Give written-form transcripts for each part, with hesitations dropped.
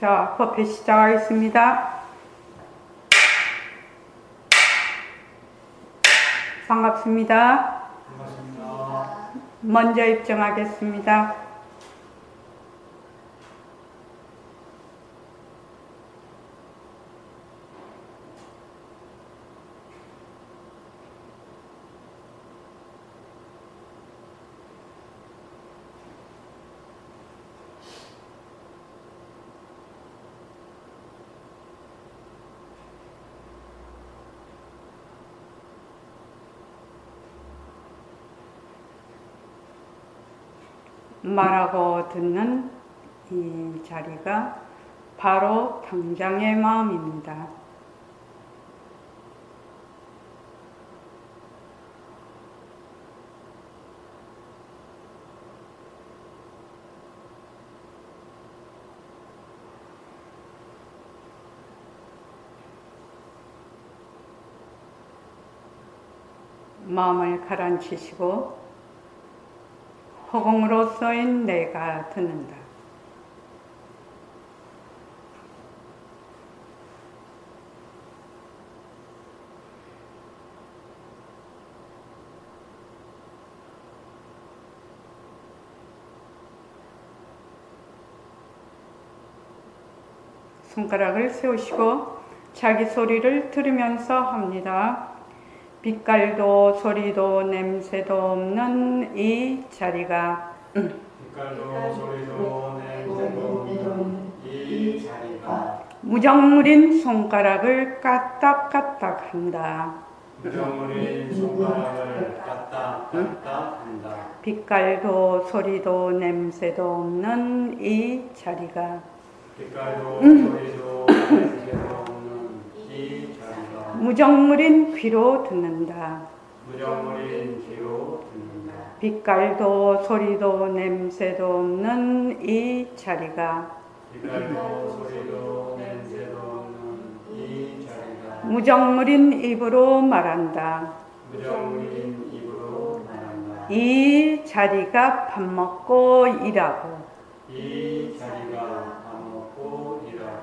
자, 퍼펫 시작하겠습니다. 반갑습니다. 반갑습니다. 먼저 입장하겠습니다. 말하고 듣는 이 자리가 바로 당장의 마음입니다. 마음을 가라앉히시고 허공으로서인 내가 듣는다. 손가락을 세우시고 자기 소리를 들으면서 합니다. 빛깔도 소리도 냄새도 없는 이 자리가 빛깔도 소리도 냄새도 없는 이 자리가 무정물인 손가락을 까딱까딱 한다. 무정물인 손가락을 까딱까딱 한다. 빛깔도 소리도 냄새도 없는 이 자리가 빛깔도 소리도 냄새도 없는 이 자리가 무정물인 귀로 듣는다. 무정물인 귀로 듣는다. 빛깔도 소리도 냄새도 없는 이 자리가 빛깔도 소리도 냄새도 없는 이 자리가 무정물인 입으로 말한다. 무정물인 입으로 말한다. 이 자리가 밥 먹고 일하고 이 자리가 밥 먹고 일하고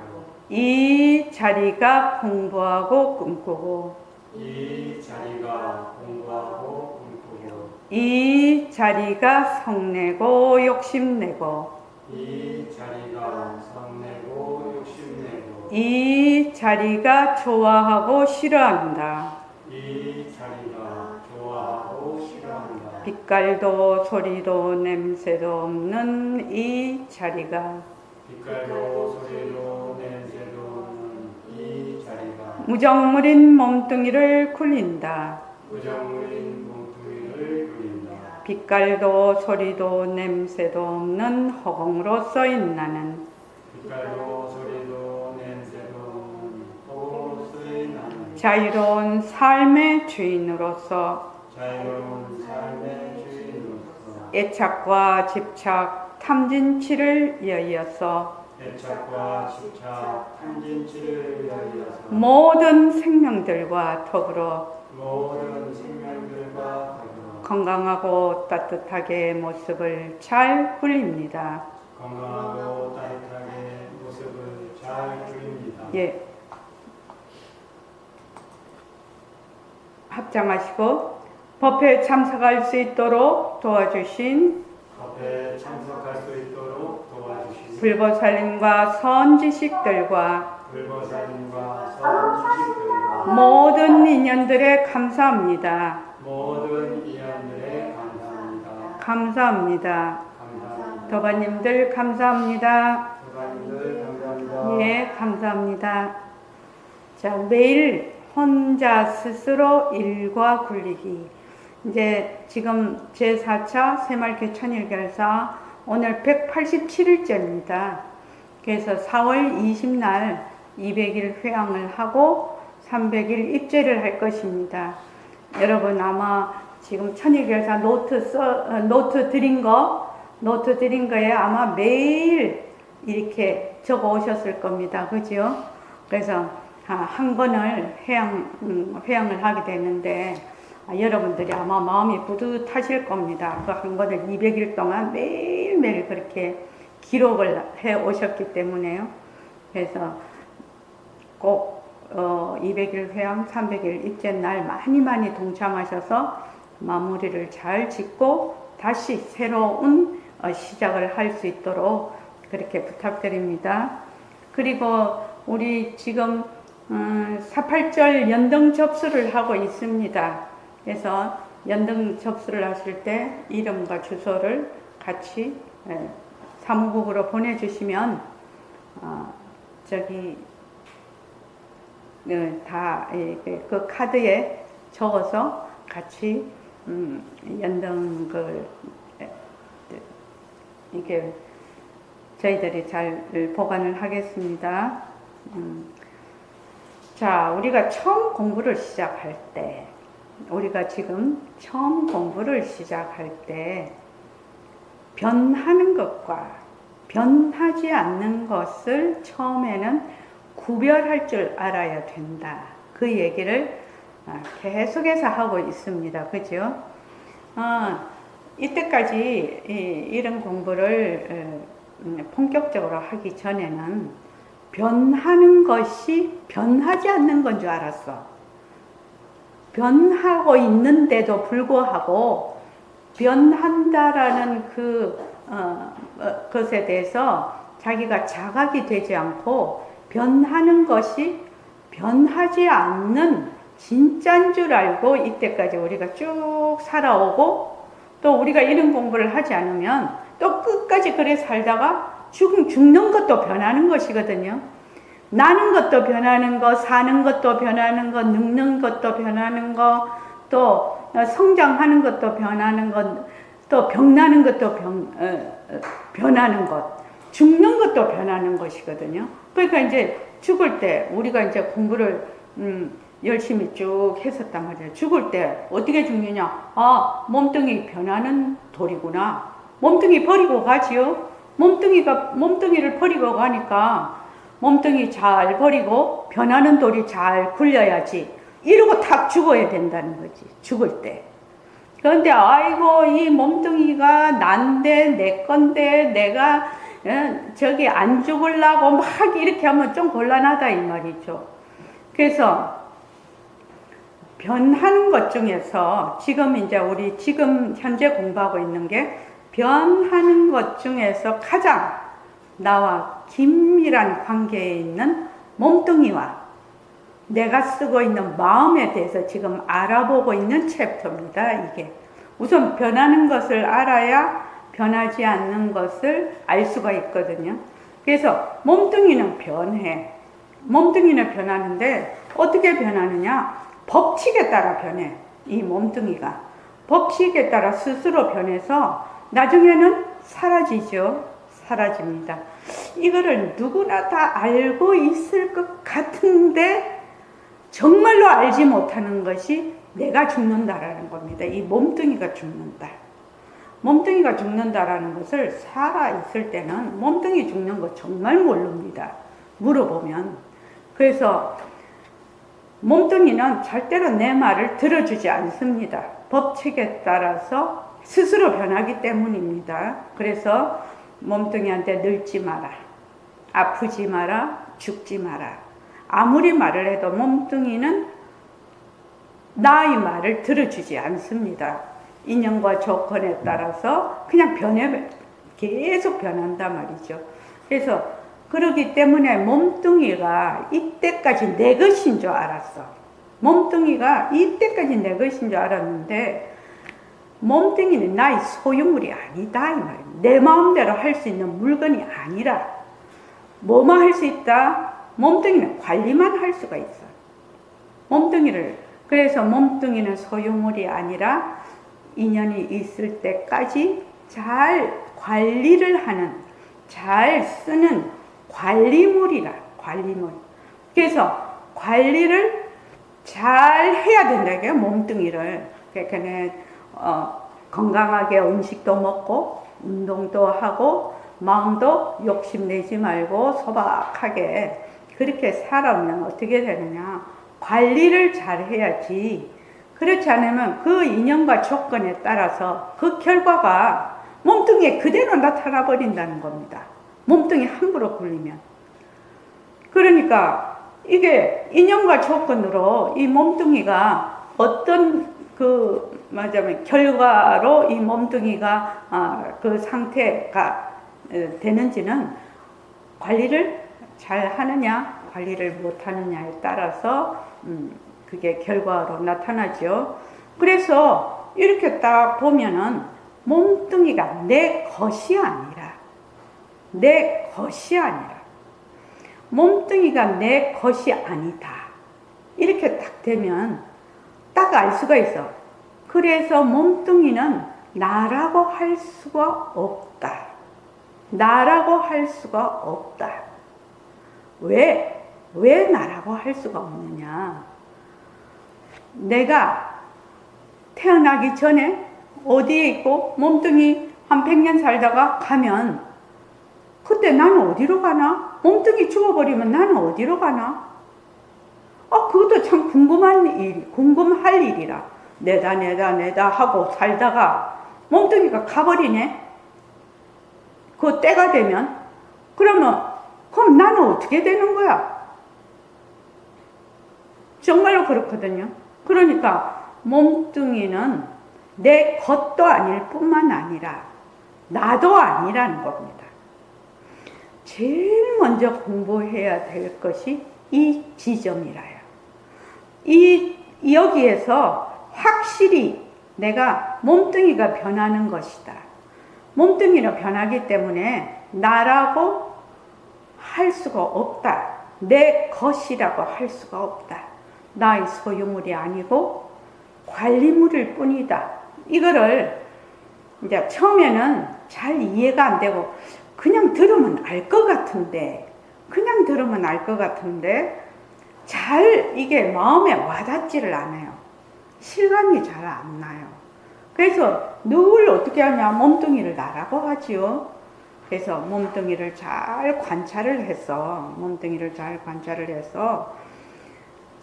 이 자리가 공부하고 꿈꾸고 이 자리가 공부하고 꿈꾸고 이 자리가 성내고 욕심내고 이 자리가 성내고 욕심내고 이 자리가 좋아하고 싫어한다. 이 자리가 좋아하고 싫어한다. 빛깔도 소리도 냄새도 없는 이 자리가 빛깔도 소리도 냄새도 없는 이 자리가 무정물인 몸뚱이를 굴린다. 무정물인 몸뚱이를 그린다. 빛깔도 소리도 냄새도 없는 허공으로 써인 나는 빛깔도 소리도 냄새도 없는 허공으로 쓰인 나는 자유로운 삶의 주인으로서 자유로운 삶의 주인으로서 애착과 집착, 탐진치를 이어서 애착과 집착, 탐진치를 위하여서 모든 생명들과 더불어 모든 생명들과 더불어 건강하고 따뜻하게 모습을 잘 굴립니다. 건강하고 따뜻하게 모습을 잘 그립니다. 예. 합장하시고 법회에 참석할 수 있도록 도와주신 법회에 참석할 수 있도록 도와주신 불보살님과 선지식들과 불보살님과 선지식들과 모든 인연들에 감사합니다. 모든 이안들에 감사합니다. 감사합니다. 감사합니다. 도바님들 감사합니다. 도사님들 감사합니다. 예, 감사합니다. 자, 매일 혼자 스스로 일과 굴리기. 이제 지금 제4차 새말개 천일결사 오늘 187일째입니다. 그래서 4월 20날 200일 회향을 하고 300일 입제를 할 것입니다. 여러분 아마 지금 천일결사 노트 드린 거에 아마 매일 이렇게 적어 오셨을 겁니다. 그죠? 그래서 한 번을 회향을 하게 되는데 여러분들이 아마 마음이 뿌듯하실 겁니다. 그 한 번을 200일 동안 매일매일 그렇게 기록을 해 오셨기 때문에요. 그래서 꼭 200일 회양, 300일 입제 날 많이 동참하셔서 마무리를 잘 짓고 다시 새로운 시작을 할 수 있도록 그렇게 부탁드립니다. 그리고 우리 지금 4.8절 연등 접수를 하고 있습니다. 그래서 연등 접수를 하실 때 이름과 주소를 같이 사무국으로 보내주시면 그 카드에 적어서 같이 연등을 이게 저희들이 잘 보관을 하겠습니다. 자, 우리가 처음 공부를 시작할 때, 변하는 것과 변하지 않는 것을 처음에는 구별할 줄 알아야 된다. 그 얘기를 계속해서 하고 있습니다. 그죠? 이때까지 이런 공부를 본격적으로 하기 전에는 변하는 것이 변하지 않는 건 줄 알았어. 변하고 있는데도 불구하고 변한다라는 것에 대해서 자기가 자각이 되지 않고 변하는 것이 변하지 않는 진짜인 줄 알고 이때까지 우리가 쭉 살아오고, 또 우리가 이런 공부를 하지 않으면 또 끝까지 그래 살다가 죽는 것도 변하는 것이거든요. 나는 것도 변하는 거, 사는 것도 변하는 거, 늙는 것도 변하는 거, 또 성장하는 것도 변하는 것, 또 병나는 것도 변하는 것, 죽는 것도 변하는 것이거든요. 그러니까 이제 죽을 때 우리가 이제 공부를 열심히 쭉 했었단 말이에요. 죽을 때 어떻게 죽느냐? 몸뚱이 변하는 돌이구나. 몸뚱이 버리고 가지요. 몸뚱이를 버리고 가니까 몸뚱이 잘 버리고 변하는 돌이 잘 굴려야지. 이러고 탁 죽어야 된다는 거지. 죽을 때. 그런데 아이고 이 몸뚱이가 난데 내 건데 내가 저기 안 죽으려고 막 이렇게 하면 좀 곤란하다 이 말이죠. 그래서 변하는 것 중에서 우리 지금 현재 공부하고 있는 게 변하는 것 중에서 가장 나와 긴밀한 관계에 있는 몸뚱이와 내가 쓰고 있는 마음에 대해서 지금 알아보고 있는 챕터입니다. 이게 우선 변하는 것을 알아야 변하지 않는 것을 알 수가 있거든요. 그래서 몸뚱이는 변해. 몸뚱이는 변하는데 어떻게 변하느냐? 법칙에 따라 변해. 이 몸뚱이가 법칙에 따라 스스로 변해서 나중에는 사라지죠. 사라집니다. 이거를 누구나 다 알고 있을 것 같은데 정말로 알지 못하는 것이 내가 죽는다라는 겁니다. 이 몸뚱이가 죽는다. 몸뚱이가 죽는다라는 것을 살아있을 때는 몸뚱이 죽는 거 정말 모릅니다. 물어보면. 그래서 몸뚱이는 절대로 내 말을 들어주지 않습니다. 법칙에 따라서 스스로 변하기 때문입니다. 그래서 몸뚱이한테 늙지 마라, 아프지 마라, 죽지 마라. 아무리 말을 해도 몸뚱이는 나의 말을 들어주지 않습니다. 인연과 조건에 따라서 그냥 계속 변한단 말이죠. 그래서 그렇기 때문에 몸뚱이가 이때까지 내 것인 줄 알았어. 몸뚱이가 이때까지 내 것인 줄 알았는데 몸뚱이는 나의 소유물이 아니다 이 말이야. 내 마음대로 할 수 있는 물건이 아니라 뭐만 할 수 있다? 몸뚱이는 관리만 할 수가 있어. 그래서 몸뚱이는 소유물이 아니라 인연이 있을 때까지 잘 관리를 하는, 잘 쓰는 관리물이라, 관리물. 그래서 관리를 잘 해야 된다, 이게 몸뚱이를. 그러니까 건강하게 음식도 먹고, 운동도 하고, 마음도 욕심내지 말고 소박하게 그렇게 살아오면 어떻게 되느냐. 관리를 잘 해야지. 그렇지 않으면 그 인연과 조건에 따라서 그 결과가 몸뚱이에 그대로 나타나 버린다는 겁니다. 몸뚱이 함부로 굴리면. 그러니까 이게 인연과 조건으로 이 몸뚱이가 어떤 말하자면 결과로 이 몸뚱이가 그 상태가 되는지는 관리를 잘 하느냐 관리를 못 하느냐에 따라서 그게 결과로 나타나죠. 그래서 이렇게 딱 보면은 몸뚱이가 내 것이 아니라 몸뚱이가 내 것이 아니다. 이렇게 딱 되면 딱 알 수가 있어. 그래서 몸뚱이는 나라고 할 수가 없다. 나라고 할 수가 없다. 왜 나라고 할 수가 없느냐? 내가 태어나기 전에 어디에 있고 몸뚱이 한 100년 살다가 가면 그때 나는 어디로 가나? 몸뚱이 죽어버리면 나는 어디로 가나? 그것도 참 궁금할 일이라. 내다 하고 살다가 몸뚱이가 가버리네? 그 때가 되면 그럼 나는 어떻게 되는 거야? 정말로 그렇거든요. 그러니까 몸뚱이는 내 것도 아닐 뿐만 아니라 나도 아니라는 겁니다. 제일 먼저 공부해야 될 것이 이 지점이라요. 여기에서 확실히 내가 몸뚱이가 변하는 것이다. 몸뚱이로 변하기 때문에 나라고 할 수가 없다. 내 것이라고 할 수가 없다. 나의 소유물이 아니고 관리물일 뿐이다. 이거를 이제 처음에는 잘 이해가 안 되고 그냥 들으면 알 것 같은데 잘 이게 마음에 와닿지를 않아요. 실감이 잘 안 나요. 그래서 늘 어떻게 하냐, 몸뚱이를 나라고 하지요. 그래서 몸뚱이를 잘 관찰을 해서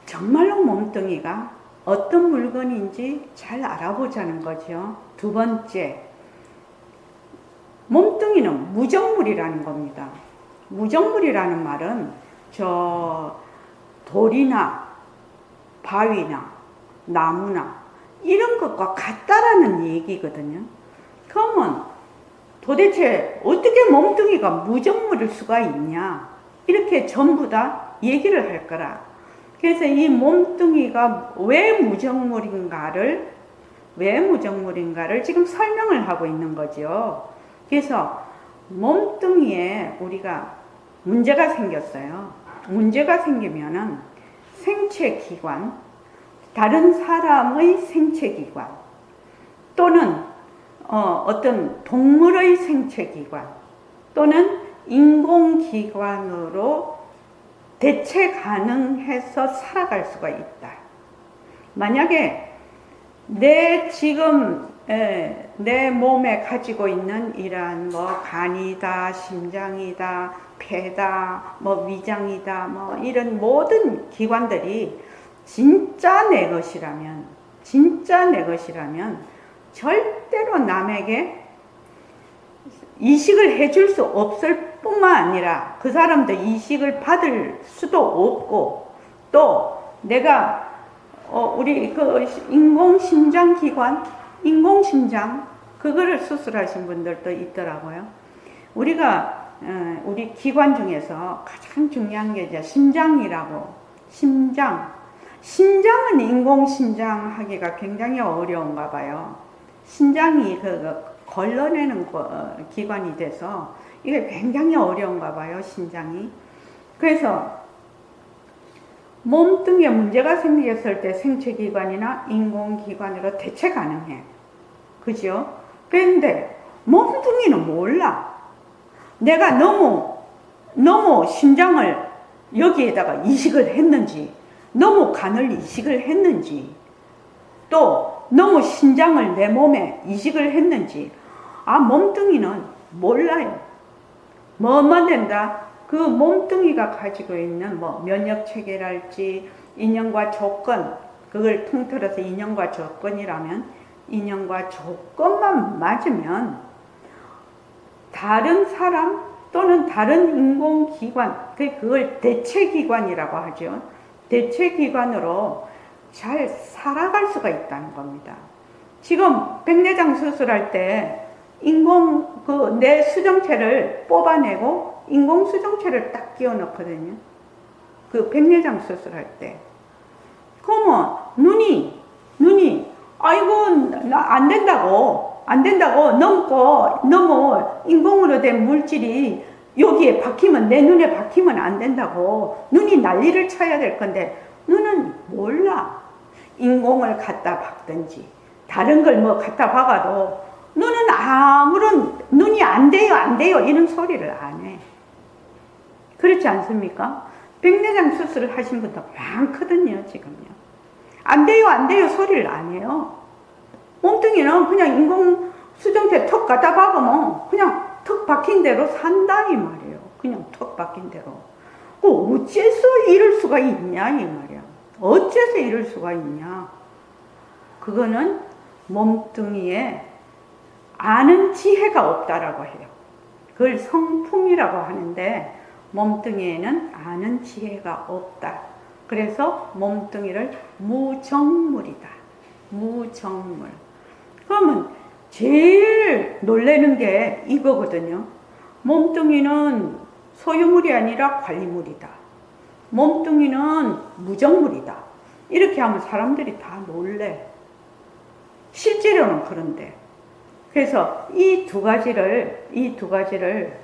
정말로 몸뚱이가 어떤 물건인지 잘 알아보자는 거죠. 두 번째, 몸뚱이는 무정물이라는 겁니다. 무정물이라는 말은 돌이나 바위나 나무나 이런 것과 같다라는 얘기거든요. 그러면 도대체 어떻게 몸뚱이가 무정물일 수가 있냐? 이렇게 전부 다 얘기를 할 거라. 그래서 이 몸뚱이가 왜 무정물인가를 지금 설명을 하고 있는 거죠. 그래서 몸뚱이에 우리가 문제가 생겼어요. 문제가 생기면은 생체기관, 다른 사람의 생체기관 또는 어떤 동물의 생체기관 또는 인공기관으로 대체 가능해서 살아갈 수가 있다. 만약에 내 몸에 가지고 있는 이러한 간이다, 심장이다, 폐다, 위장이다, 이런 모든 기관들이 진짜 내 것이라면 절대로 남에게 이식을 해줄 수 없을 뿐만 아니라 그 사람도 이식을 받을 수도 없고, 또 내가 우리 인공심장 그거를 수술하신 분들도 있더라고요. 우리가 우리 기관 중에서 가장 중요한 게 이제 심장이라고. 심장은 인공심장 하기가 굉장히 어려운가 봐요. 심장이 걸러내는 기관이 돼서 이게 굉장히 어려운가 봐요, 심장이. 그래서 몸뚱이에 문제가 생겼을 때 생체기관이나 인공기관으로 대체 가능해. 그죠? 그런데 몸뚱이는 몰라. 내가 너무 심장을 여기에다가 이식을 했는지, 너무 간을 이식을 했는지, 또 너무 심장을 내 몸에 이식을 했는지 몸뚱이는 몰라요. 뭐만 된다? 그 몸뚱이가 가지고 있는 면역체계랄지 인연과 조건, 그걸 통틀어서 인연과 조건이라면 인연과 조건만 맞으면 다른 사람 또는 다른 인공기관, 그걸 대체기관이라고 하죠. 대체기관으로 잘 살아갈 수가 있다는 겁니다. 지금 백내장 수술할 때 내 수정체를 뽑아내고 인공 수정체를 딱 끼워 넣거든요. 그 백내장 수술할 때. 그러면 눈이 아이고 나 안 된다고 너무 인공으로 된 물질이 여기에 박히면 내 눈에 박히면 안 된다고 눈이 난리를 쳐야 될 건데 눈은 몰라. 인공을 갖다 박든지 다른 걸 뭐 갖다 박아도 눈은 아무런 눈이 안 돼요 이런 소리를 안 해. 그렇지 않습니까? 백내장 수술을 하신 분도 많거든요. 지금요. 안 돼요 소리를 안 해요. 몸뚱이는 그냥 인공 수정체 턱 갖다 박으면 그냥 턱 박힌 대로 산다 이 말이에요. 그냥 턱 박힌 대로. 어째서 이럴 수가 있냐 이 말이야. 어째서 이럴 수가 있냐. 그거는 몸뚱이에 아는 지혜가 없다라고 해요. 그걸 성품이라고 하는데 몸뚱이에는 아는 지혜가 없다. 그래서 몸뚱이를 무정물이다. 무정물. 그러면 제일 놀라는 게 이거거든요. 몸뚱이는 소유물이 아니라 관리물이다. 몸뚱이는 무정물이다. 이렇게 하면 사람들이 다 놀래. 실제로는 그런데. 그래서 이 두 가지를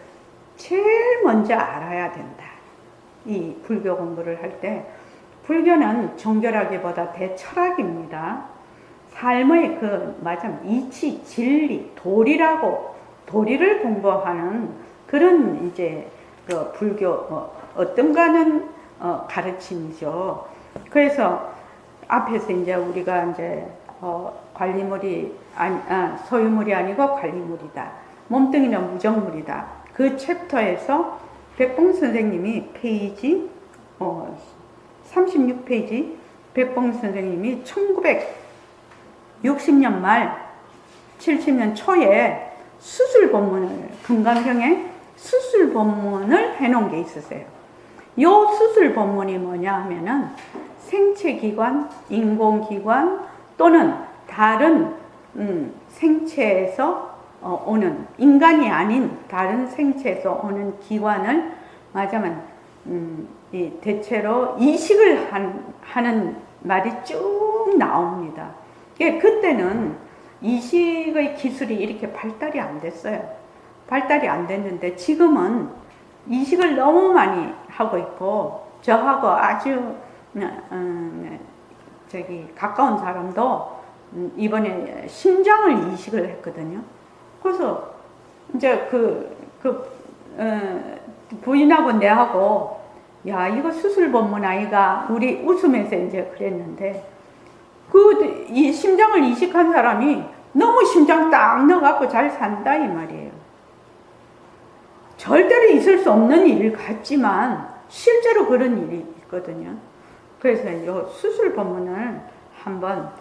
제일 먼저 알아야 된다. 이 불교 공부를 할 때 불교는 종교라기보다 대철학입니다. 삶의 이치, 진리, 도리를 공부하는 그런 이제 그 불교 어떤가는 가르침이죠. 그래서 앞에서 이제 우리가 이제 관리물이 소유물이 아니고 관리물이다. 몸뚱이는 무정물이다. 그 챕터에서 백봉 선생님이 페이지 36페이지 백봉 선생님이 1960년 말 70년 초에 수술 본문을 건강경에 수술 본문을 해놓은 게 있으세요. 요 수술 본문이 뭐냐 하면은 생체기관, 인공기관 또는 다른 생체에서 오는 인간이 아닌 다른 생체에서 오는 기관을 말하자면 대체로 이식을 하는 말이 쭉 나옵니다. 그때는 이식의 기술이 이렇게 발달이 안 됐어요. 발달이 안 됐는데 지금은 이식을 너무 많이 하고 있고 저하고 아주 가까운 사람도 이번에 심장을 이식을 했거든요. 그래서 이제 부인하고 내하고 야 이거 수술 본문 아이가 우리 웃으면서 이제 그랬는데 이 심장을 이식한 사람이 너무 심장 딱 넣어갖고 잘 산다 이 말이에요. 절대로 있을 수 없는 일 같지만 실제로 그런 일이 있거든요. 그래서 이 수술 본문을 한번